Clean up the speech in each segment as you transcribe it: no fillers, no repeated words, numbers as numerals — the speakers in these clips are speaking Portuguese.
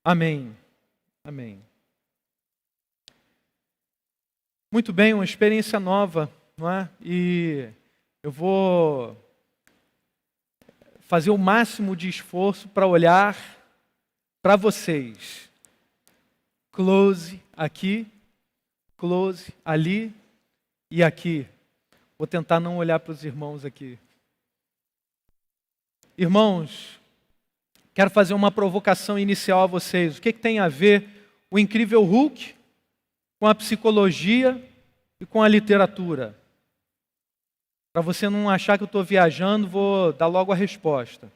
Amém. Amém. Muito bem, uma experiência nova, não é? E eu vou fazer o máximo de esforço para olhar para vocês. Close aqui, close ali e aqui. Vou tentar não olhar para os irmãos aqui. Irmãos, quero fazer uma provocação inicial a vocês. O que tem a ver o Incrível Hulk com a psicologia e com a literatura? Para você não achar que eu estou viajando, vou dar logo a resposta.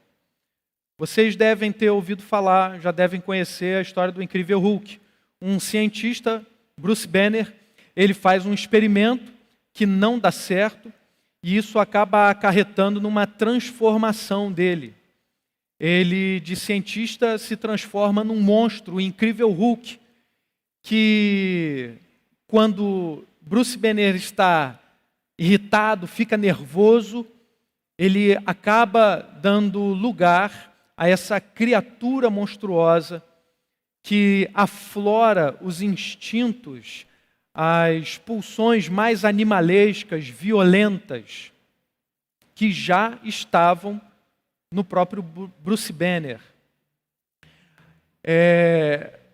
Vocês devem ter ouvido falar, já devem conhecer a história do Incrível Hulk. Um cientista, Bruce Banner, ele faz um experimento que não dá certo e isso acaba acarretando numa transformação dele. Ele, de cientista, se transforma num monstro, o Incrível Hulk, que quando Bruce Banner está irritado, fica nervoso, ele acaba dando lugar a essa criatura monstruosa que aflora os instintos, as pulsões mais animalescas, violentas, que já estavam no próprio Bruce Banner.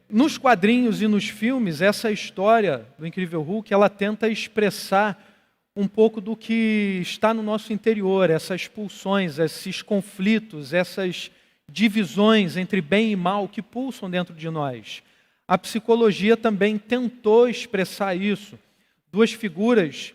Nos quadrinhos e nos filmes, essa história do Incrível Hulk, ela tenta expressar um pouco do que está no nosso interior, essas pulsões, esses conflitos, essas divisões entre bem e mal que pulsam dentro de nós. A psicologia também tentou expressar isso. Duas figuras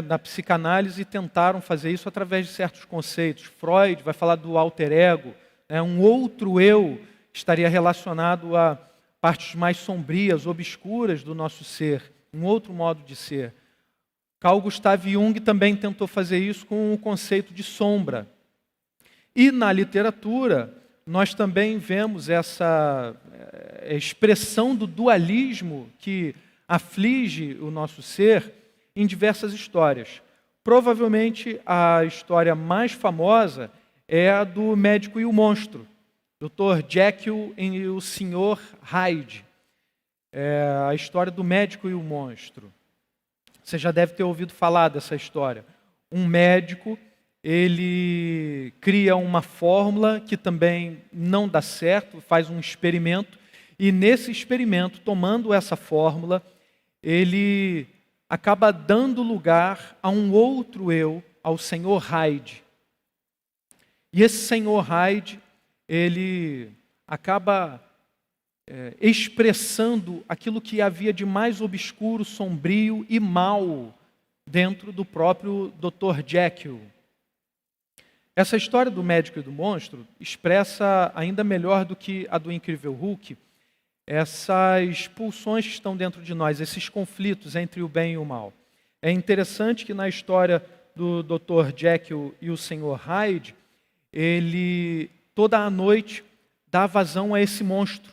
da psicanálise tentaram fazer isso através de certos conceitos. Freud vai falar do alter ego, um outro eu estaria relacionado a partes mais sombrias, obscuras do nosso ser, um outro modo de ser. Carl Gustav Jung também tentou fazer isso com o conceito de sombra. E na literatura, nós também vemos essa expressão do dualismo que aflige o nosso ser em diversas histórias. Provavelmente a história mais famosa é a do Médico e o Monstro, Dr. Jekyll e o Sr. Hyde. É a história do Médico e o Monstro. Você já deve ter ouvido falar dessa história. Um médico, ele cria uma fórmula que também não dá certo, faz um experimento, e nesse experimento, tomando essa fórmula, ele acaba dando lugar a um outro eu, ao Sr. Hyde. E esse Sr. Hyde, ele acaba expressando aquilo que havia de mais obscuro, sombrio e mal dentro do próprio Dr. Jekyll. Essa história do Médico e do Monstro expressa ainda melhor do que a do Incrível Hulk essas pulsões que estão dentro de nós, esses conflitos entre o bem e o mal. É interessante que na história do Dr. Jekyll e o Sr. Hyde, ele toda a noite dá vazão a esse monstro,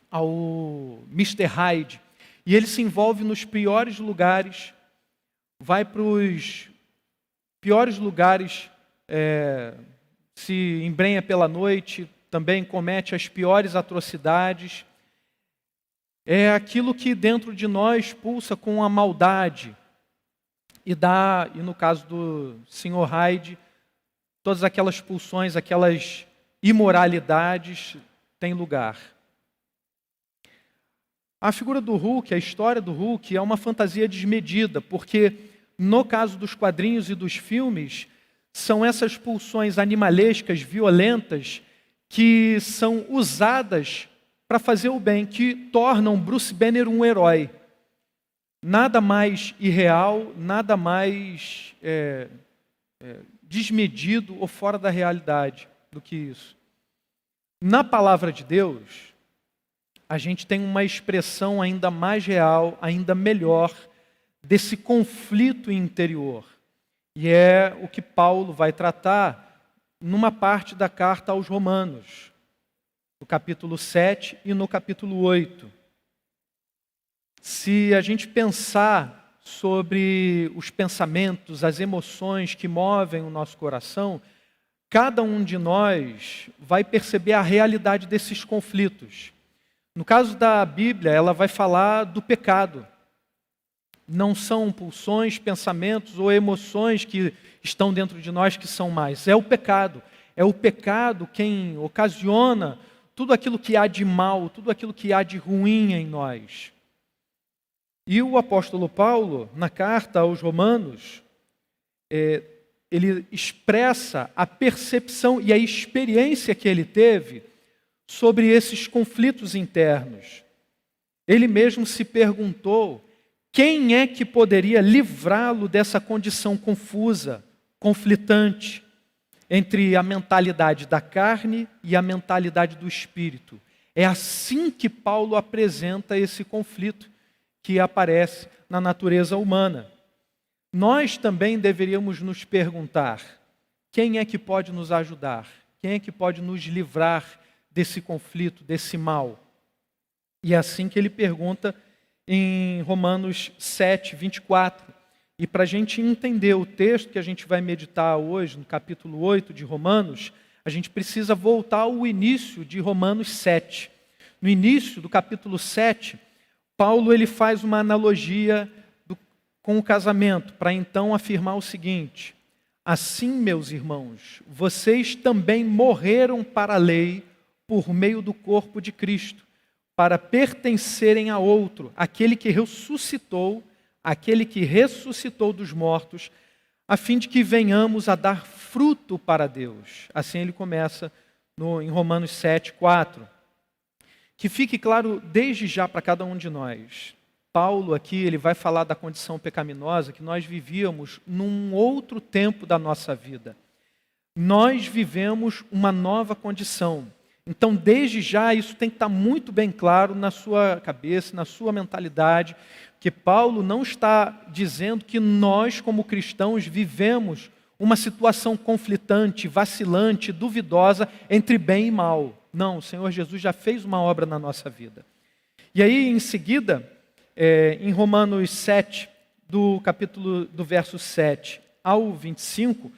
ao Mr. Hyde, e ele se envolve nos piores lugares, vai para os piores lugares, se embrenha pela noite, também comete as piores atrocidades. É aquilo que dentro de nós pulsa com a maldade e no caso do Sr. Hyde, todas aquelas pulsões, aquelas imoralidades têm lugar. A figura do Hulk, a história do Hulk é uma fantasia desmedida, porque no caso dos quadrinhos e dos filmes, são essas pulsões animalescas, violentas, que são usadas para fazer o bem, que tornam Bruce Banner um herói. Nada mais irreal, nada mais desmedido ou fora da realidade do que isso. Na palavra de Deus, a gente tem uma expressão ainda mais real, ainda melhor, desse conflito interior. E é o que Paulo vai tratar numa parte da carta aos Romanos, no capítulo 7 e no capítulo 8. Se a gente pensar sobre os pensamentos, as emoções que movem o nosso coração, cada um de nós vai perceber a realidade desses conflitos. No caso da Bíblia, ela vai falar do pecado. Não são pulsões, pensamentos ou emoções que estão dentro de nós que são mais. É o pecado. É o pecado quem ocasiona tudo aquilo que há de mal, tudo aquilo que há de ruim em nós. E o apóstolo Paulo, na carta aos Romanos, ele expressa a percepção e a experiência que ele teve sobre esses conflitos internos. Ele mesmo se perguntou quem é que poderia livrá-lo dessa condição confusa, conflitante, entre a mentalidade da carne e a mentalidade do espírito. É assim que Paulo apresenta esse conflito que aparece na natureza humana. Nós também deveríamos nos perguntar: quem é que pode nos ajudar? Quem é que pode nos livrar desse conflito, desse mal? E é assim que ele pergunta em Romanos 7, 24. E para a gente entender o texto que a gente vai meditar hoje, no capítulo 8 de Romanos, a gente precisa voltar ao início de Romanos 7. No início do capítulo 7, Paulo ele faz uma analogia com o casamento, para então afirmar o seguinte: assim, meus irmãos, vocês também morreram para a lei por meio do corpo de Cristo, para pertencerem a outro, aquele que ressuscitou dos mortos, a fim de que venhamos a dar fruto para Deus. Assim ele começa em Romanos 7, 4. Que fique claro desde já para cada um de nós. Paulo aqui ele vai falar da condição pecaminosa que nós vivíamos num outro tempo da nossa vida. Nós vivemos uma nova condição. Então, desde já, isso tem que estar muito bem claro na sua cabeça, na sua mentalidade, que Paulo não está dizendo que nós, como cristãos, vivemos uma situação conflitante, vacilante, duvidosa entre bem e mal. Não, o Senhor Jesus já fez uma obra na nossa vida. E aí, em seguida, em Romanos 7, do verso 7 ao 25,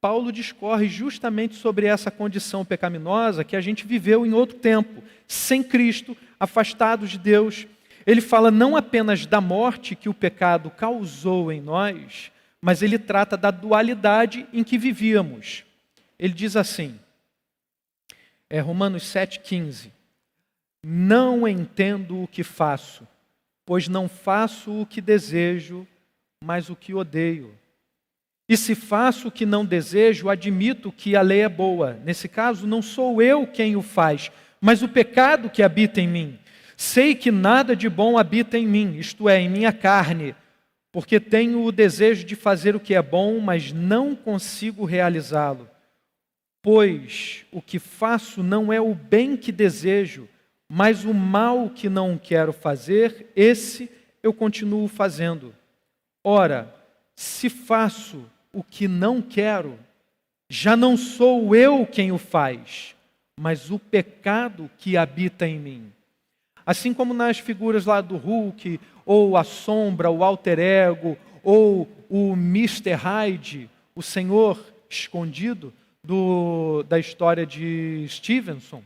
Paulo discorre justamente sobre essa condição pecaminosa que a gente viveu em outro tempo, sem Cristo, afastados de Deus. Ele fala não apenas da morte que o pecado causou em nós, mas ele trata da dualidade em que vivíamos. Ele diz assim, Romanos 7,15: não entendo o que faço, pois não faço o que desejo, mas o que odeio. E se faço o que não desejo, admito que a lei é boa. Nesse caso, não sou eu quem o faz, mas o pecado que habita em mim. Sei que nada de bom habita em mim, isto é, em minha carne, porque tenho o desejo de fazer o que é bom, mas não consigo realizá-lo. Pois o que faço não é o bem que desejo, mas o mal que não quero fazer, esse eu continuo fazendo. Ora, se faço o que não quero, já não sou eu quem o faz, mas o pecado que habita em mim. Assim como nas figuras lá do Hulk, ou a sombra, o alter ego, ou o Mr. Hyde, o Senhor escondido da história de Stevenson,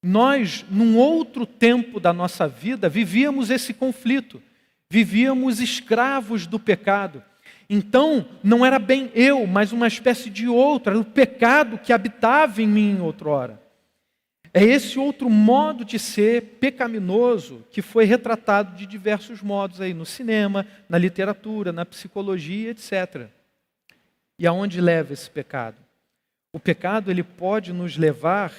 nós, num outro tempo da nossa vida, vivíamos esse conflito, vivíamos escravos do pecado. Então, não era bem eu, mas uma espécie de outro, era o pecado que habitava em mim outrora. É esse outro modo de ser pecaminoso que foi retratado de diversos modos aí no cinema, na literatura, na psicologia, etc. E aonde leva esse pecado? O pecado ele pode nos levar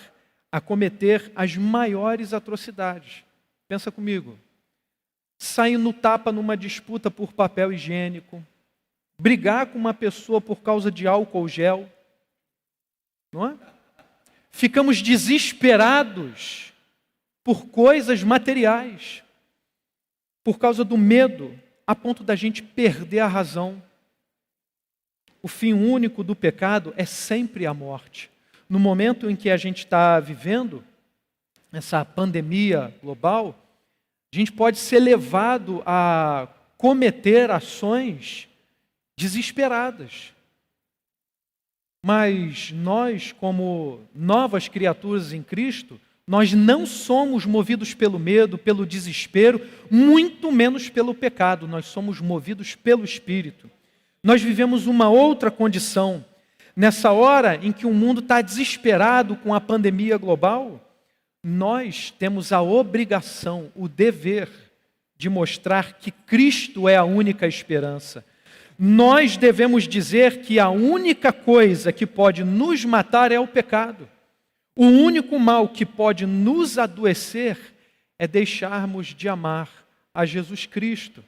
a cometer as maiores atrocidades. Pensa comigo. Sair no tapa numa disputa por papel higiênico, brigar com uma pessoa por causa de álcool gel, não é? Ficamos desesperados por coisas materiais, por causa do medo, a ponto da gente perder a razão. O fim único do pecado é sempre a morte. No momento em que a gente está vivendo essa pandemia global, a gente pode ser levado a cometer ações desesperadas. Mas nós, como novas criaturas em Cristo, Nós não somos movidos pelo medo, pelo desespero, muito menos pelo pecado. Nós somos movidos pelo Espírito. Nós vivemos uma outra condição. Nessa hora em que o mundo está desesperado com a pandemia global, nós temos a obrigação, o dever de mostrar que Cristo é a única esperança. Nós devemos dizer que a única coisa que pode nos matar é o pecado. O único mal que pode nos adoecer é deixarmos de amar a Jesus Cristo.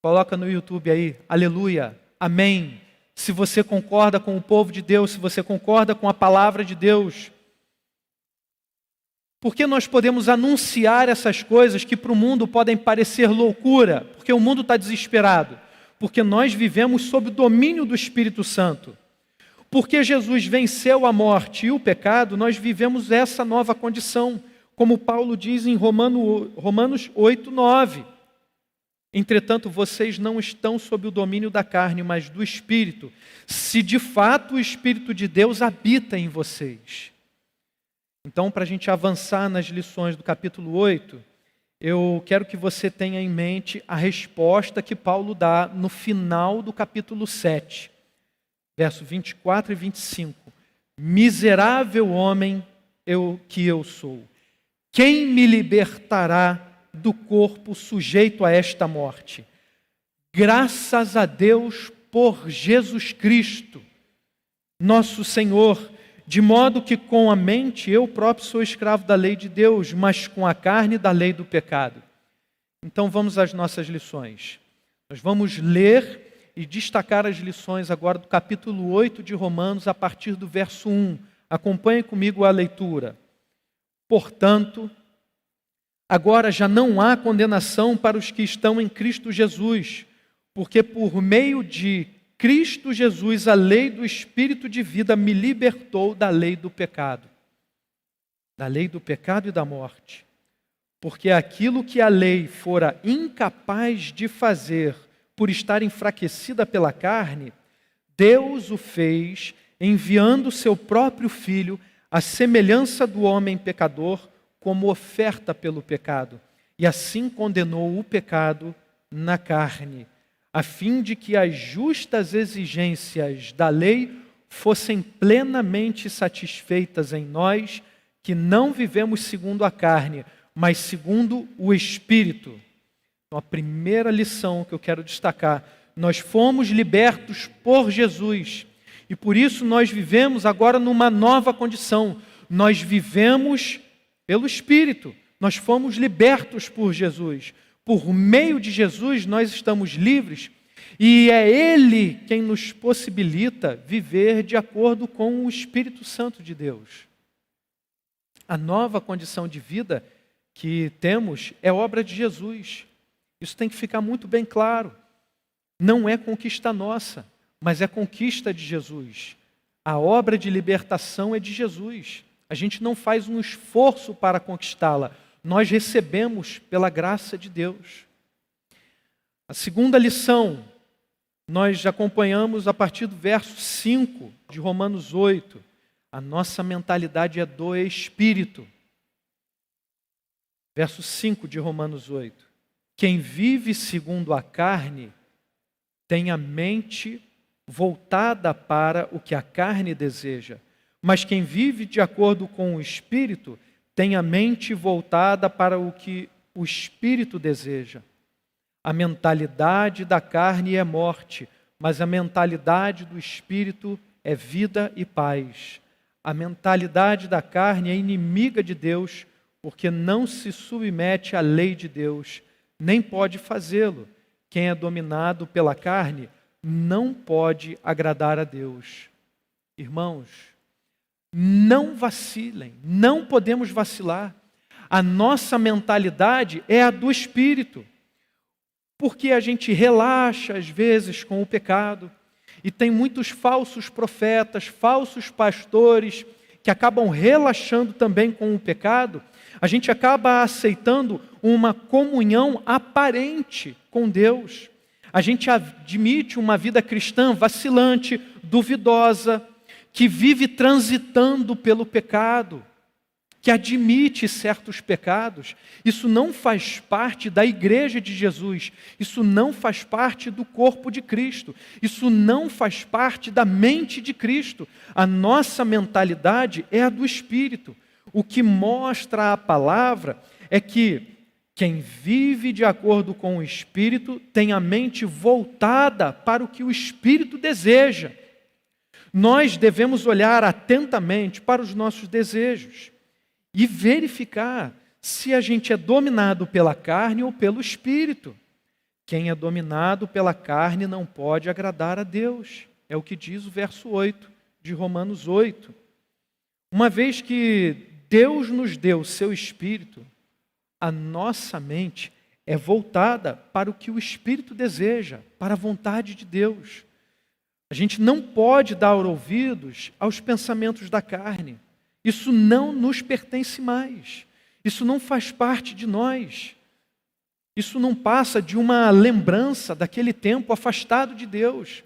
Coloca no YouTube aí, aleluia, amém. Se você concorda com o povo de Deus, se você concorda com a palavra de Deus. Porque nós podemos anunciar essas coisas que para o mundo podem parecer loucura, porque o mundo está desesperado, porque nós vivemos sob o domínio do Espírito Santo. Porque Jesus venceu a morte e o pecado, nós vivemos essa nova condição, como Paulo diz em Romanos 8, 9. Entretanto, vocês não estão sob o domínio da carne, mas do Espírito, se de fato o Espírito de Deus habita em vocês. Então, para a gente avançar nas lições do capítulo 8, eu quero que você tenha em mente a resposta que Paulo dá no final do capítulo 7. Verso 24 e 25. Miserável homem que eu sou. Quem me libertará do corpo sujeito a esta morte? Graças a Deus por Jesus Cristo, nosso Senhor, de modo que com a mente eu próprio sou escravo da lei de Deus, mas com a carne da lei do pecado. Então vamos às nossas lições. Nós vamos ler e destacar as lições agora do capítulo 8 de Romanos, a partir do verso 1. Acompanhe comigo a leitura. Portanto, agora já não há condenação para os que estão em Cristo Jesus, porque por meio de Cristo Jesus, a lei do Espírito de vida me libertou da lei do pecado. Da lei do pecado e da morte. Porque aquilo que a lei fora incapaz de fazer, por estar enfraquecida pela carne, Deus o fez enviando o seu próprio Filho, à semelhança do homem pecador, como oferta pelo pecado. E assim condenou o pecado na carne, a fim de que as justas exigências da lei fossem plenamente satisfeitas em nós, que não vivemos segundo a carne, mas segundo o Espírito. Então, a primeira lição que eu quero destacar: nós fomos libertos por Jesus e por isso nós vivemos agora numa nova condição. Nós vivemos pelo Espírito, nós fomos libertos por Jesus. Por meio de Jesus nós estamos livres e é Ele quem nos possibilita viver de acordo com o Espírito Santo de Deus. A nova condição de vida que temos é obra de Jesus. Isso tem que ficar muito bem claro. Não é conquista nossa, mas é conquista de Jesus. A obra de libertação é de Jesus. A gente não faz um esforço para conquistá-la. Nós recebemos pela graça de Deus. A segunda lição, nós acompanhamos a partir do verso 5 de Romanos 8. A nossa mentalidade é do Espírito. Verso 5 de Romanos 8. Quem vive segundo a carne tem a mente voltada para o que a carne deseja, mas quem vive de acordo com o Espírito tem a mente voltada para o que o Espírito deseja. A mentalidade da carne é morte, mas a mentalidade do Espírito é vida e paz. A mentalidade da carne é inimiga de Deus, porque não se submete à lei de Deus, nem pode fazê-lo. Quem é dominado pela carne não pode agradar a Deus. Irmãos, não vacilem, não podemos vacilar. A nossa mentalidade é a do Espírito, porque a gente relaxa às vezes com o pecado, e tem muitos falsos profetas, falsos pastores, que acabam relaxando também com o pecado. A gente acaba aceitando uma comunhão aparente com Deus. A gente admite uma vida cristã vacilante, duvidosa, que vive transitando pelo pecado, que admite certos pecados, isso não faz parte da igreja de Jesus, isso não faz parte do corpo de Cristo, isso não faz parte da mente de Cristo. A nossa mentalidade é a do Espírito. O que mostra a palavra é que quem vive de acordo com o Espírito tem a mente voltada para o que o Espírito deseja. Nós devemos olhar atentamente para os nossos desejos e verificar se a gente é dominado pela carne ou pelo Espírito. Quem é dominado pela carne não pode agradar a Deus. É o que diz o verso 8 de Romanos 8. Uma vez que Deus nos deu o seu Espírito, a nossa mente é voltada para o que o Espírito deseja, para a vontade de Deus. A gente não pode dar ouvidos aos pensamentos da carne. Isso não nos pertence mais. Isso não faz parte de nós. Isso não passa de uma lembrança daquele tempo afastado de Deus.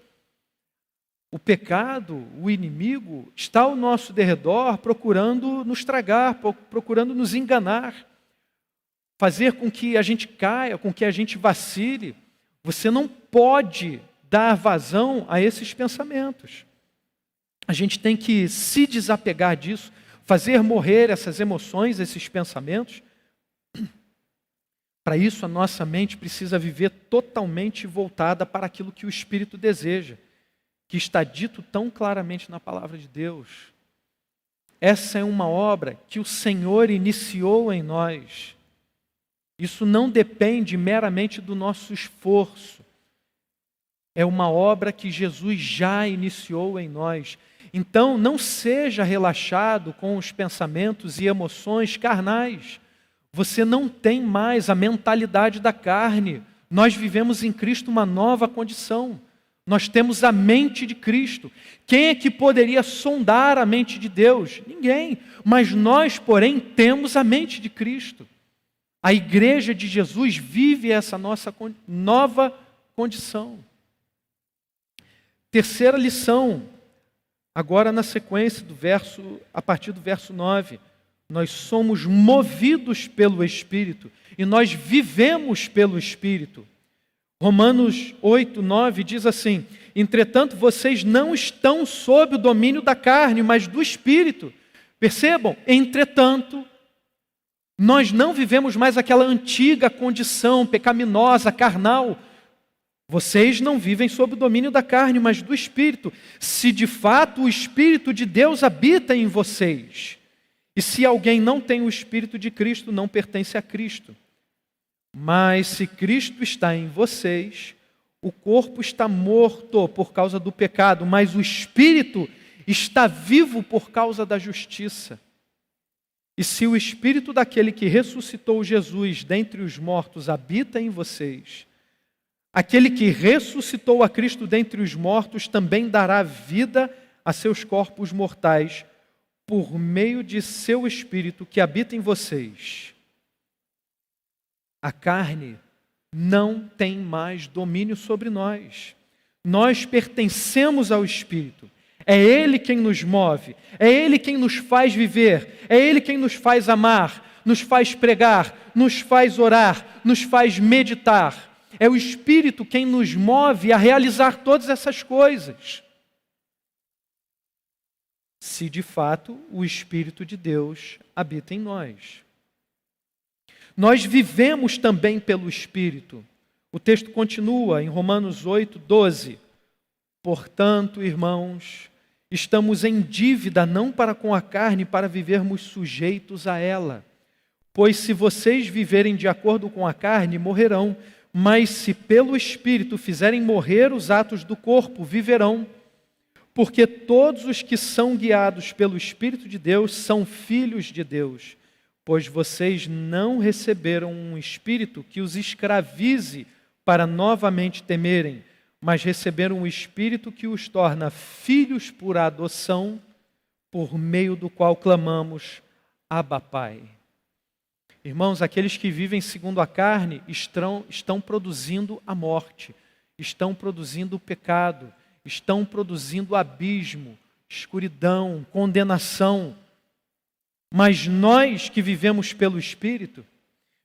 O pecado, o inimigo, está ao nosso derredor procurando nos tragar, procurando nos enganar, fazer com que a gente caia, com que a gente vacile. Você não pode dar vazão a esses pensamentos. A gente tem que se desapegar disso, fazer morrer essas emoções, esses pensamentos. Para isso, a nossa mente precisa viver totalmente voltada para aquilo que o Espírito deseja, que está dito tão claramente na palavra de Deus. Essa é uma obra que o Senhor iniciou em nós. Isso não depende meramente do nosso esforço. É uma obra que Jesus já iniciou em nós. Então, não seja relaxado com os pensamentos e emoções carnais. Você não tem mais a mentalidade da carne. Nós vivemos em Cristo uma nova condição. Nós temos a mente de Cristo. Quem é que poderia sondar a mente de Deus? Ninguém. Mas nós, porém, temos a mente de Cristo. A igreja de Jesus vive essa nossa nova condição. Terceira lição, agora na sequência do verso, a partir do verso 9. Nós somos movidos pelo Espírito e nós vivemos pelo Espírito. Romanos 8, 9 diz assim: entretanto, vocês não estão sob o domínio da carne, mas do Espírito. Percebam? Entretanto, nós não vivemos mais aquela antiga condição pecaminosa, carnal. Vocês não vivem sob o domínio da carne, mas do Espírito. Se de fato o Espírito de Deus habita em vocês. E se alguém não tem o Espírito de Cristo, não pertence a Cristo. Mas se Cristo está em vocês, o corpo está morto por causa do pecado, mas o Espírito está vivo por causa da justiça. E se o Espírito daquele que ressuscitou Jesus dentre os mortos habita em vocês, aquele que ressuscitou a Cristo dentre os mortos também dará vida a seus corpos mortais por meio de seu Espírito que habita em vocês. A carne não tem mais domínio sobre nós. Nós pertencemos ao Espírito. É Ele quem nos move, é Ele quem nos faz viver, é Ele quem nos faz amar, nos faz pregar, nos faz orar, nos faz meditar. É o Espírito quem nos move a realizar todas essas coisas. Se de fato o Espírito de Deus habita em nós. Nós vivemos também pelo Espírito. O texto continua em Romanos 8, 12. Portanto, irmãos, estamos em dívida não para com a carne, para vivermos sujeitos a ela. Pois se vocês viverem de acordo com a carne, morrerão. Mas se pelo Espírito fizerem morrer os atos do corpo, viverão. Porque todos os que são guiados pelo Espírito de Deus são filhos de Deus. Pois vocês não receberam um espírito que os escravize para novamente temerem, mas receberam um espírito que os torna filhos por adoção, por meio do qual clamamos, Abba, Pai. Irmãos, aqueles que vivem segundo a carne estão produzindo a morte, estão produzindo o pecado, estão produzindo abismo, escuridão, condenação. Mas nós que vivemos pelo Espírito,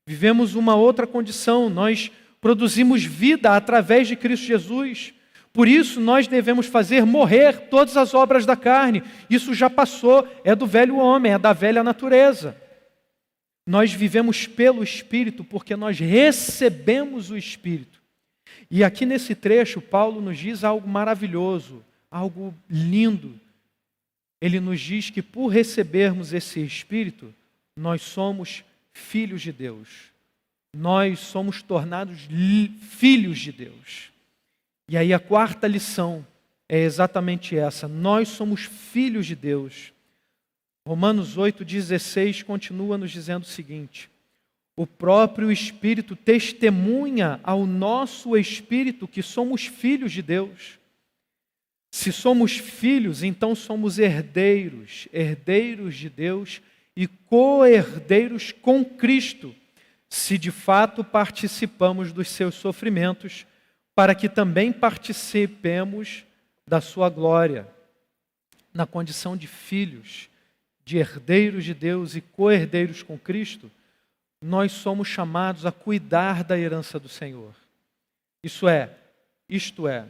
vivemos uma outra condição. Nós produzimos vida através de Cristo Jesus. Por isso nós devemos fazer morrer todas as obras da carne. Isso já passou, é do velho homem, é da velha natureza. Nós vivemos pelo Espírito porque nós recebemos o Espírito. E aqui nesse trecho, Paulo nos diz algo maravilhoso, algo lindo. Ele nos diz que por recebermos esse Espírito, nós somos filhos de Deus. Nós somos tornados filhos de Deus. E aí a quarta lição é exatamente essa. Nós somos filhos de Deus. Romanos 8,16 continua nos dizendo o seguinte: o próprio Espírito testemunha ao nosso Espírito que somos filhos de Deus. Se somos filhos, então somos herdeiros, herdeiros de Deus e co-herdeiros com Cristo, se de fato participamos dos seus sofrimentos, para que também participemos da sua glória. Na condição de filhos, de herdeiros de Deus e co-herdeiros com Cristo, nós somos chamados a cuidar da herança do Senhor. Isto é,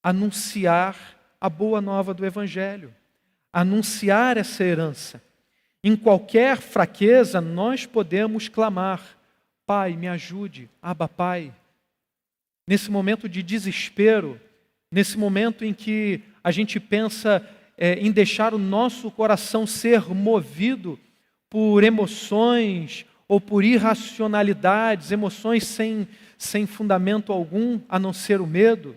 anunciar a boa nova do Evangelho, anunciar essa herança. Em qualquer fraqueza, nós podemos clamar: Pai, me ajude, Abba, Pai. Nesse momento de desespero, nesse momento em que a gente pensa em deixar o nosso coração ser movido por emoções ou por irracionalidades, emoções sem fundamento algum, a não ser o medo,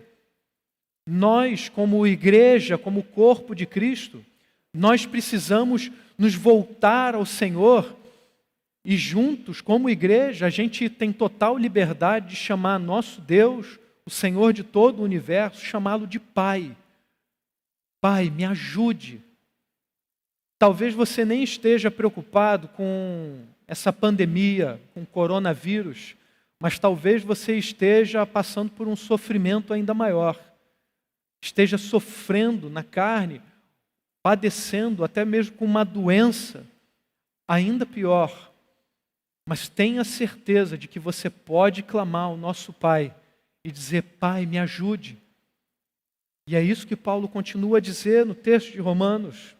nós, como igreja, como corpo de Cristo, nós precisamos nos voltar ao Senhor e juntos, como igreja, a gente tem total liberdade de chamar nosso Deus, o Senhor de todo o universo, chamá-lo de Pai. Pai, me ajude. Talvez você nem esteja preocupado com essa pandemia, com o coronavírus, mas talvez você esteja passando por um sofrimento ainda maior. Esteja sofrendo na carne, padecendo até mesmo com uma doença ainda pior. Mas tenha certeza de que você pode clamar ao nosso Pai e dizer: Pai, me ajude. E é isso que Paulo continua a dizer no texto de Romanos.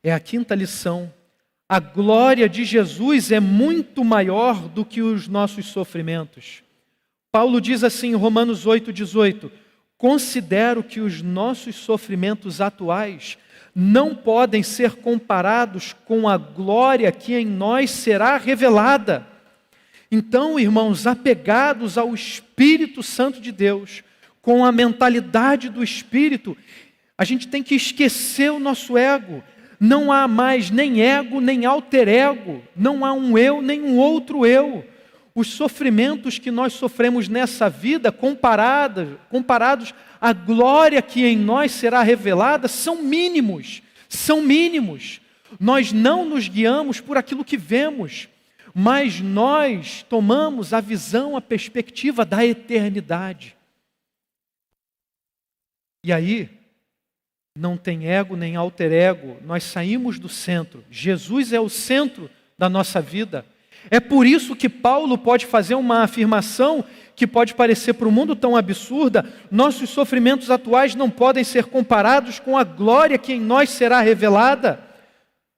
É a quinta lição. A glória de Jesus é muito maior do que os nossos sofrimentos. Paulo diz assim em Romanos 8,18: considero que os nossos sofrimentos atuais não podem ser comparados com a glória que em nós será revelada. Então, irmãos, apegados ao Espírito Santo de Deus, com a mentalidade do Espírito, a gente tem que esquecer o nosso ego. Não há mais nem ego, nem alter ego. Não há um eu, nem um outro eu. Os sofrimentos que nós sofremos nessa vida, comparados à glória que em nós será revelada, são mínimos. São mínimos. Nós não nos guiamos por aquilo que vemos, mas nós tomamos a visão, a perspectiva da eternidade. E aí, não tem ego nem alter ego, nós saímos do centro. Jesus é o centro da nossa vida. É por isso que Paulo pode fazer uma afirmação que pode parecer para o mundo tão absurda: nossos sofrimentos atuais não podem ser comparados com a glória que em nós será revelada.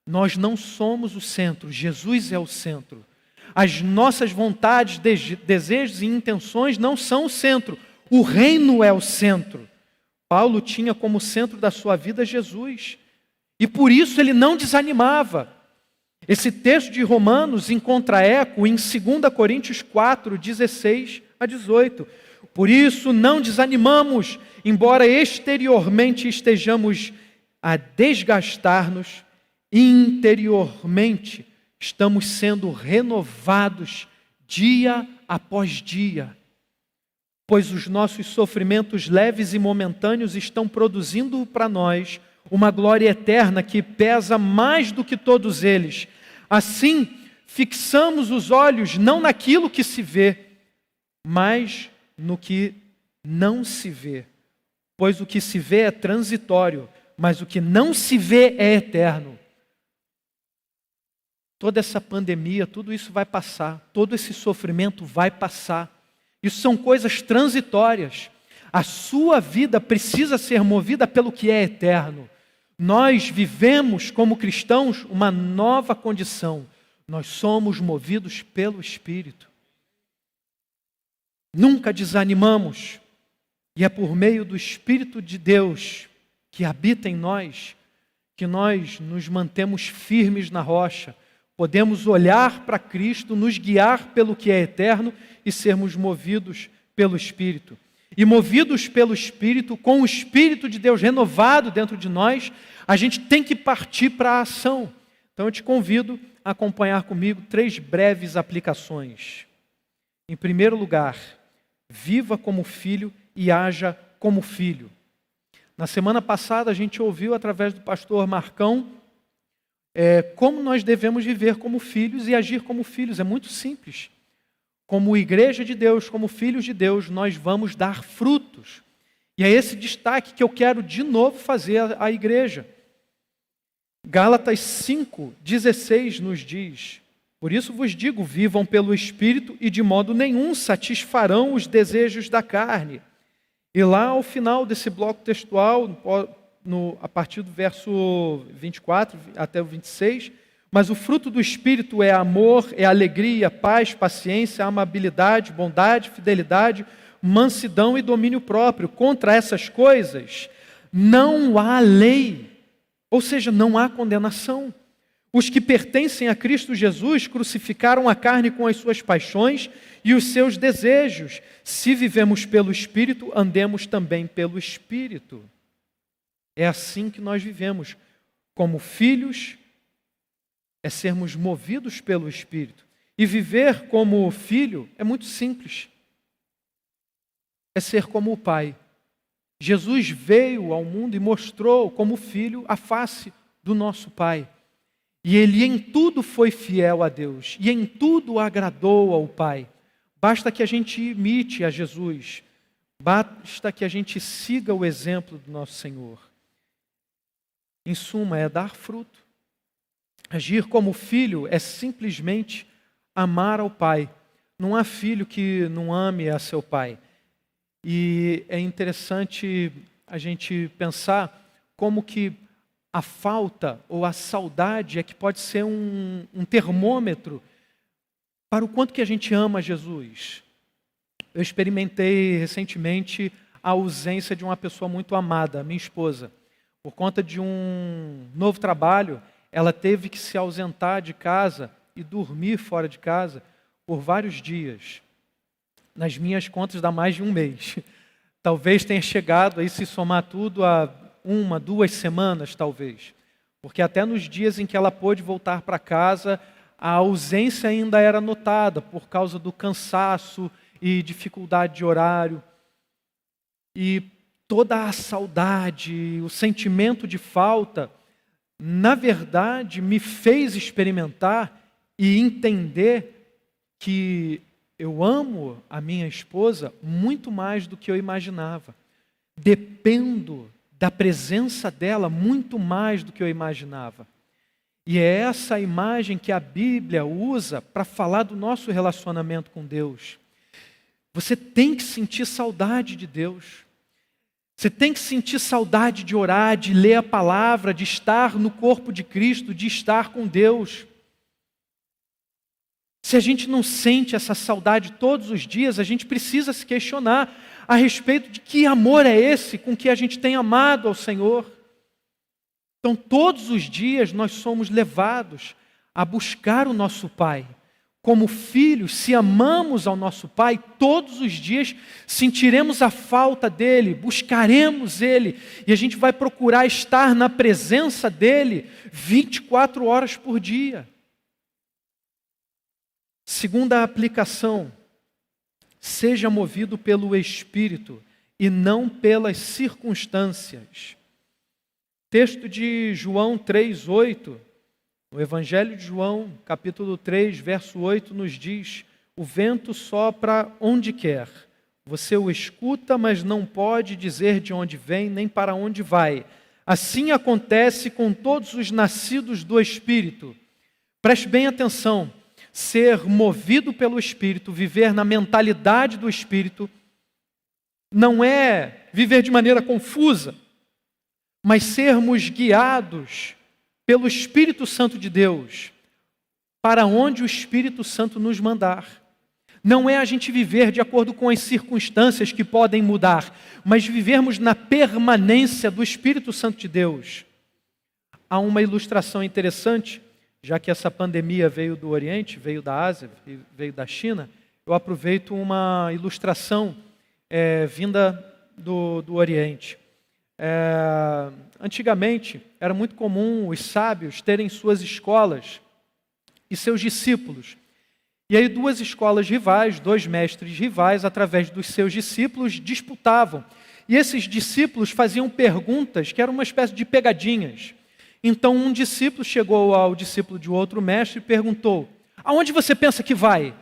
Nós não somos o centro, Jesus é o centro. As nossas vontades, desejos e intenções não são o centro, o reino é o centro. Paulo tinha como centro da sua vida Jesus, e por isso ele não desanimava. Esse texto de Romanos encontra eco em 2 Coríntios 4, 16 a 18. Por isso não desanimamos, embora exteriormente estejamos a desgastar-nos, interiormente estamos sendo renovados dia após dia. Pois os nossos sofrimentos leves e momentâneos estão produzindo para nós uma glória eterna que pesa mais do que todos eles. Assim, fixamos os olhos não naquilo que se vê, mas no que não se vê. Pois o que se vê é transitório, mas o que não se vê é eterno. toda essa pandemia, tudo isso vai passar, todo esse sofrimento vai passar. Isso são coisas transitórias. A sua vida precisa ser movida pelo que é eterno. Nós vivemos como cristãos uma nova condição. Nós somos movidos pelo Espírito. Nunca desanimamos. E é por meio do Espírito de Deus que habita em nós que nós nos mantemos firmes na rocha. Podemos olhar para Cristo, nos guiar pelo que é eterno e sermos movidos pelo Espírito. E movidos pelo Espírito, com o Espírito de Deus renovado dentro de nós, a gente tem que partir para a ação. Então eu te convido a acompanhar comigo 3 breves aplicações. Em primeiro lugar, viva como filho e haja como filho. Na semana passada a gente ouviu através do pastor Marcão como nós devemos viver como filhos e agir como filhos. É muito simples. Como igreja de Deus, como filhos de Deus, nós vamos dar frutos. E é esse destaque que eu quero de novo fazer à igreja. Gálatas 5:16 nos diz: por isso vos digo, vivam pelo Espírito e de modo nenhum satisfarão os desejos da carne. E lá ao final desse bloco textual, a partir do verso 24 até o 26, mas o fruto do Espírito é amor, é alegria, paz, paciência, amabilidade, bondade, fidelidade, mansidão e domínio próprio. Contra essas coisas não há lei, ou seja, não há condenação. Os que pertencem a Cristo Jesus crucificaram a carne com as suas paixões e os seus desejos. Se vivemos pelo Espírito, andemos também pelo Espírito. É assim que nós vivemos. Como filhos, é sermos movidos pelo Espírito. E viver como filho é muito simples. É ser como o Pai. Jesus veio ao mundo e mostrou como filho a face do nosso Pai. E Ele em tudo foi fiel a Deus. E em tudo agradou ao Pai. Basta que a gente imite a Jesus. Basta que a gente siga o exemplo do nosso Senhor. Em suma, é dar fruto. Agir como filho é simplesmente amar ao Pai. Não há filho que não ame a seu pai. E é interessante a gente pensar como que a falta ou a saudade é que pode ser um termômetro para o quanto que a gente ama Jesus. Eu experimentei recentemente a ausência de uma pessoa muito amada, minha esposa. Por conta de um novo trabalho, ela teve que se ausentar de casa e dormir fora de casa por vários dias. Nas minhas contas dá mais de um mês. Talvez tenha chegado aí, se somar tudo, a 1, 2 semanas, talvez. Porque até nos dias em que ela pôde voltar para casa, a ausência ainda era notada por causa do cansaço e dificuldade de horário. E toda a saudade, o sentimento de falta, na verdade, me fez experimentar e entender que eu amo a minha esposa muito mais do que eu imaginava. Dependo da presença dela muito mais do que eu imaginava. E é essa imagem que a Bíblia usa para falar do nosso relacionamento com Deus. Você tem que sentir saudade de Deus. Você tem que sentir saudade de orar, de ler a palavra, de estar no corpo de Cristo, de estar com Deus. Se a gente não sente essa saudade todos os dias, a gente precisa se questionar a respeito de que amor é esse com que a gente tem amado ao Senhor. Então, todos os dias nós somos levados a buscar o nosso Pai. Como filhos, se amamos ao nosso Pai, todos os dias sentiremos a falta dEle, buscaremos Ele, e a gente vai procurar estar na presença dEle 24 horas por dia. Segunda aplicação, seja movido pelo Espírito e não pelas circunstâncias. Texto de João 3:8, no Evangelho de João, capítulo 3, verso 8, nos diz: o vento sopra onde quer, você o escuta, mas não pode dizer de onde vem, nem para onde vai. Assim acontece com todos os nascidos do Espírito. Preste bem atenção. Ser movido pelo Espírito, viver na mentalidade do Espírito, não é viver de maneira confusa, mas sermos guiados pelo Espírito Santo de Deus, para onde o Espírito Santo nos mandar. Não é a gente viver de acordo com as circunstâncias que podem mudar, mas vivermos na permanência do Espírito Santo de Deus. Há uma ilustração interessante, já que essa pandemia veio do Oriente, veio da Ásia, veio da China, eu aproveito uma ilustração vinda do Oriente. Antigamente, era muito comum os sábios terem suas escolas e seus discípulos. E aí 2 escolas rivais, 2 mestres rivais, através dos seus discípulos, disputavam. E esses discípulos faziam perguntas que eram uma espécie de pegadinhas. Então um discípulo chegou ao discípulo de outro mestre e perguntou: aonde você pensa que vai?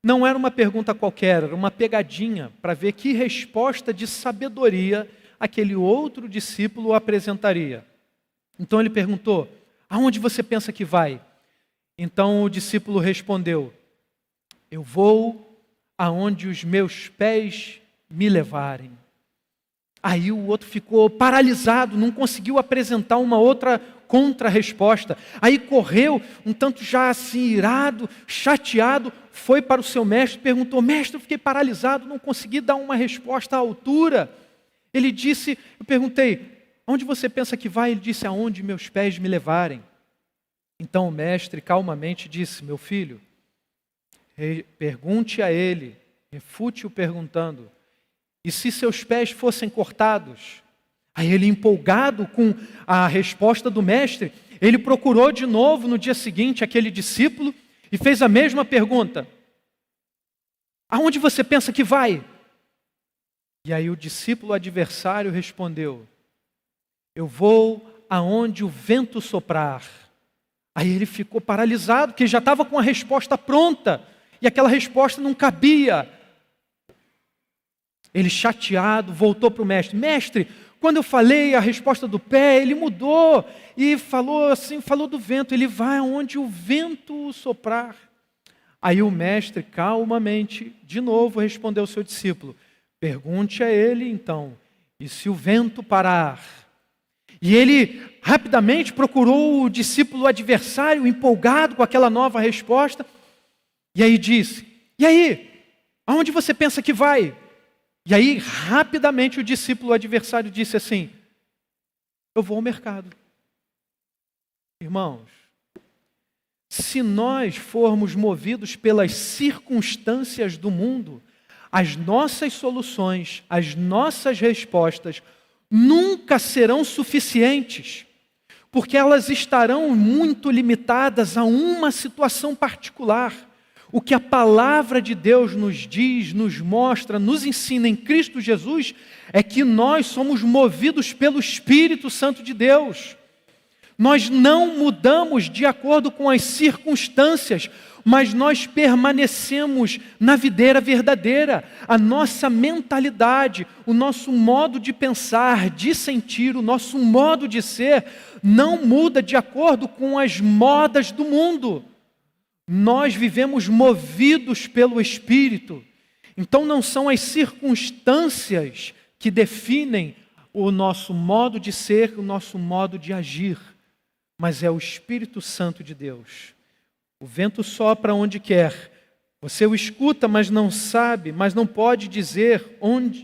Não era uma pergunta qualquer, era uma pegadinha para ver que resposta de sabedoria aquele outro discípulo apresentaria. Então ele perguntou: aonde você pensa que vai? Então o discípulo respondeu: eu vou aonde os meus pés me levarem. Aí o outro ficou paralisado, não conseguiu apresentar uma outra contra-resposta. Aí correu, um tanto já assim irado, chateado, foi para o seu mestre e perguntou: mestre, eu fiquei paralisado, não consegui dar uma resposta à altura. Ele disse, eu perguntei: aonde você pensa que vai? Ele disse: aonde meus pés me levarem. Então o mestre calmamente disse: meu filho, pergunte a ele, refute-o perguntando: e se seus pés fossem cortados? Aí ele, empolgado com a resposta do mestre, ele procurou de novo no dia seguinte aquele discípulo e fez a mesma pergunta: aonde você pensa que vai? E aí o discípulo adversário respondeu: eu vou aonde o vento soprar. Aí ele ficou paralisado, porque já estava com a resposta pronta, e aquela resposta não cabia. Ele, chateado, voltou para o mestre: mestre, quando eu falei a resposta do pé, ele mudou e falou assim, falou do vento. Ele vai aonde o vento soprar. Aí o mestre calmamente, de novo, respondeu ao seu discípulo: pergunte a ele então, e se o vento parar? E ele rapidamente procurou o discípulo adversário, empolgado com aquela nova resposta, e aí disse: e aí, aonde você pensa que vai? E aí, rapidamente, o discípulo adversário disse assim: eu vou ao mercado. Irmãos, se nós formos movidos pelas circunstâncias do mundo, as nossas soluções, as nossas respostas nunca serão suficientes, porque elas estarão muito limitadas a uma situação particular. O que a palavra de Deus nos diz, nos mostra, nos ensina em Cristo Jesus, é que nós somos movidos pelo Espírito Santo de Deus. Nós não mudamos de acordo com as circunstâncias, mas nós permanecemos na videira verdadeira. A nossa mentalidade, o nosso modo de pensar, de sentir, o nosso modo de ser, não muda de acordo com as modas do mundo. Nós vivemos movidos pelo Espírito. Então não são as circunstâncias que definem o nosso modo de ser, o nosso modo de agir, mas é o Espírito Santo de Deus. O vento sopra onde quer. Você o escuta, mas não sabe, mas não pode dizer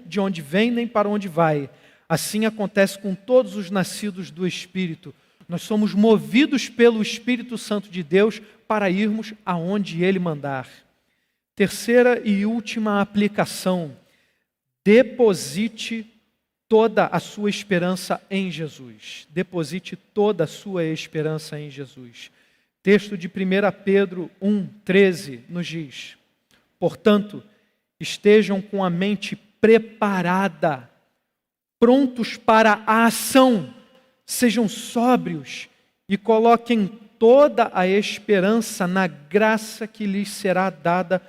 de onde vem nem para onde vai. Assim acontece com todos os nascidos do Espírito. Nós somos movidos pelo Espírito Santo de Deus para irmos aonde Ele mandar. Terceira e última aplicação: deposite toda a sua esperança em Jesus. Deposite toda a sua esperança em Jesus. Texto de 1 Pedro 1,13 nos diz: portanto, estejam com a mente preparada, prontos para a ação, sejam sóbrios e coloquem toda a esperança na graça que lhes será dada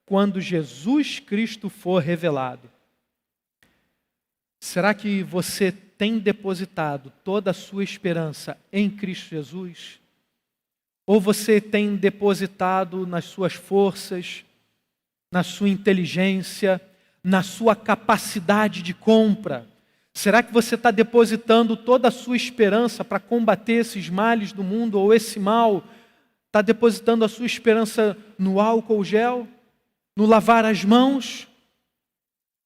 quando Jesus Cristo for revelado. Será que você tem depositado toda a sua esperança em Cristo Jesus? Ou você tem depositado nas suas forças, na sua inteligência, na sua capacidade de compra? Será que você está depositando toda a sua esperança para combater esses males do mundo ou esse mal? Está depositando a sua esperança no álcool gel? No lavar as mãos?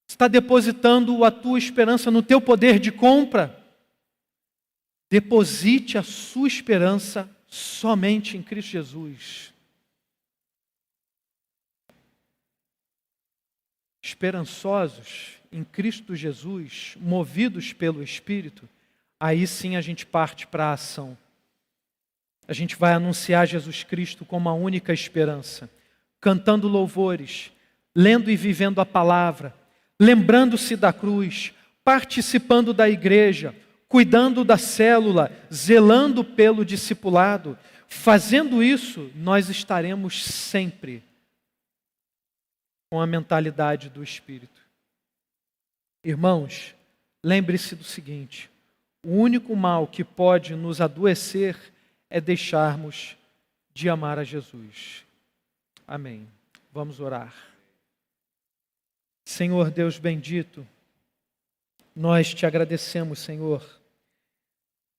Está depositando a tua esperança no teu poder de compra? Deposite a sua esperança somente em Cristo Jesus. Esperançosos em Cristo Jesus, movidos pelo Espírito, aí sim a gente parte para a ação. A gente vai anunciar Jesus Cristo como a única esperança, cantando louvores, lendo e vivendo a palavra, lembrando-se da cruz, participando da igreja, cuidando da célula, zelando pelo discipulado. Fazendo isso, nós estaremos sempre com a mentalidade do Espírito. Irmãos, lembre-se do seguinte: o único mal que pode nos adoecer é deixarmos de amar a Jesus. Amém. Vamos orar. Senhor Deus bendito, nós te agradecemos, Senhor,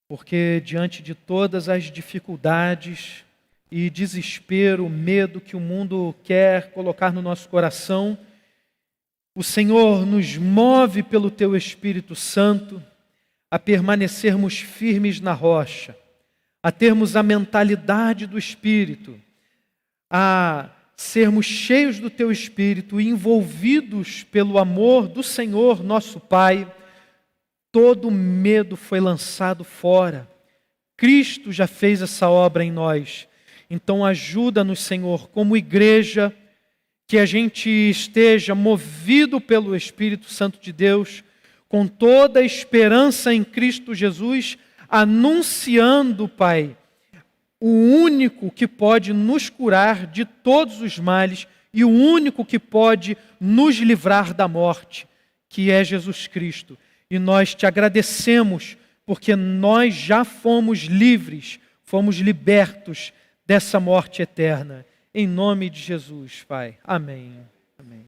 porque diante de todas as dificuldades e desespero, medo que o mundo quer colocar no nosso coração, o Senhor nos move pelo Teu Espírito Santo a permanecermos firmes na rocha, a termos a mentalidade do Espírito, a sermos cheios do Teu Espírito e envolvidos pelo amor do Senhor nosso Pai. Todo medo foi lançado fora. Cristo já fez essa obra em nós. Então ajuda-nos, Senhor, como igreja, que a gente esteja movido pelo Espírito Santo de Deus, com toda a esperança em Cristo Jesus, anunciando, Pai, o único que pode nos curar de todos os males e o único que pode nos livrar da morte, que é Jesus Cristo. E nós te agradecemos, porque nós já fomos livres, fomos libertos dessa morte eterna. Em nome de Jesus, Pai. Amém. Amém.